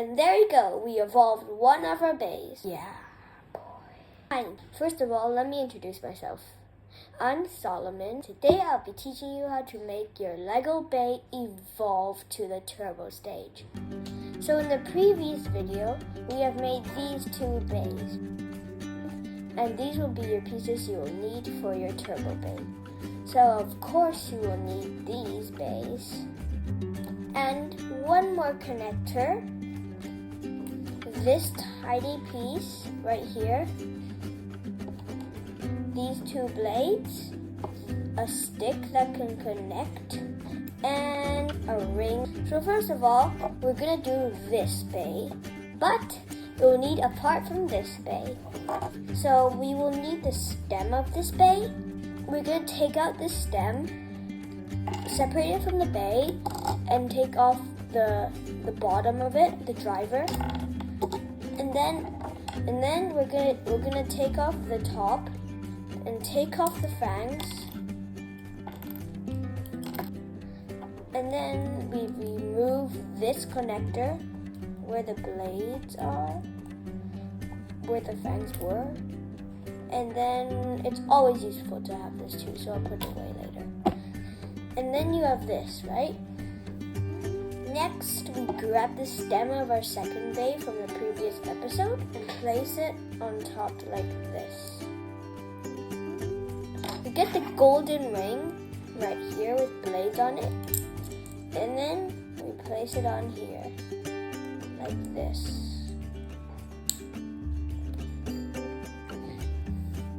And there you go, we evolved one of our bays. Yeah, boy. Fine. First of all, let me introduce myself. I'm Solomon. Today I'll be teaching you how to make your Lego bay evolve to the turbo stage. So in the previous video, we have made these two bays. And these will be your pieces you will need for your turbo bay. So of course you will need these bays. And one more connector. This tiny piece right here. These two blades. A stick that can connect. And a ring. So first of all, we're going to do this bay. But it will need a part from this bay. So we will need the stem of this bay. We're going to take out this stem, separate it from the bay, and take off the bottom of it, the driver. And then we're gonna take off the top and take off the fangs. And then we remove this connector where the blades are, where the fangs were. And then it's always useful to have this too, so I'll put it away later. And then you have this, right? Next, we grab the stem of our second bay from the previous episode and place it on top like this. We get the golden ring right here with blades on it. And then we place it on here like this.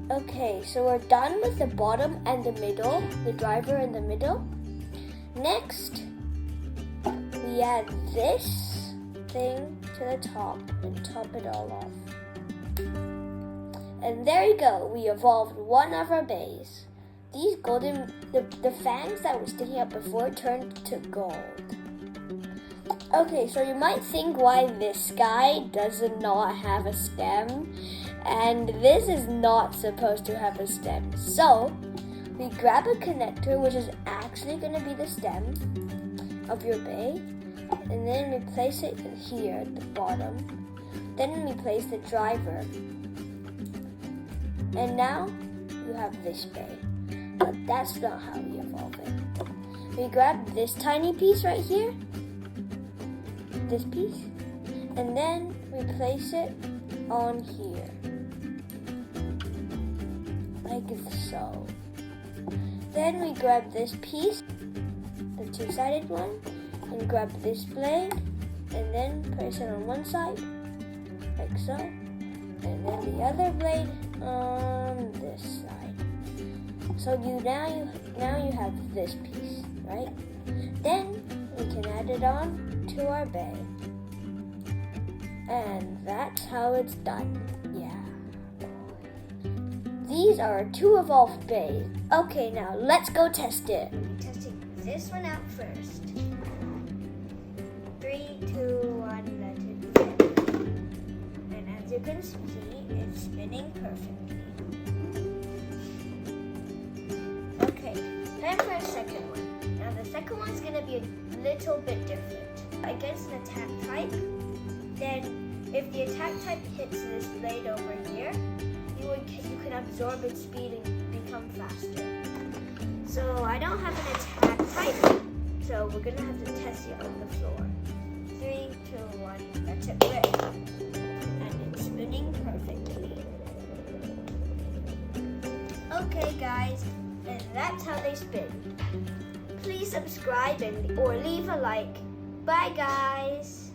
Okay, so we're done with the bottom and the middle, the driver in the middle. Next, we add this thing to the top and top it all off. And there you go, we evolved one of our bays. These golden, the fangs that were sticking up before turned to gold. Okay, so you might think why this guy does not have a stem. And this is not supposed to have a stem. So, we grab a connector, which is actually going to be the stem of your bay. And then we place it here at the bottom. Then we place the driver. And now, you have this bay. But that's not how we evolve it. We grab this tiny piece right here. This piece. And then we place it on here. Like so. Then we grab this piece, the two-sided one, and grab this blade, and then place it on one side, like so, and then the other blade on this side. So now you have this piece, right? Then we can add it on to our bay, and that's how it's done. Yeah. These are our two evolved bays. Okay, now let's go test it. Testing this one out first. 3, 2, 1, let it spin. And as you can see, it's spinning perfectly. Okay, time for a second one. Now the second one's going to be a little bit different. Against an attack type, then if the attack type hits this blade over here, you can absorb its speed and become faster. So I don't have an attack type, so we're gonna have to test it on the floor. 3, 2, 1, let's it rip. And it's spinning perfectly. Okay guys, and that's how they spin. Please subscribe or leave a like. Bye guys!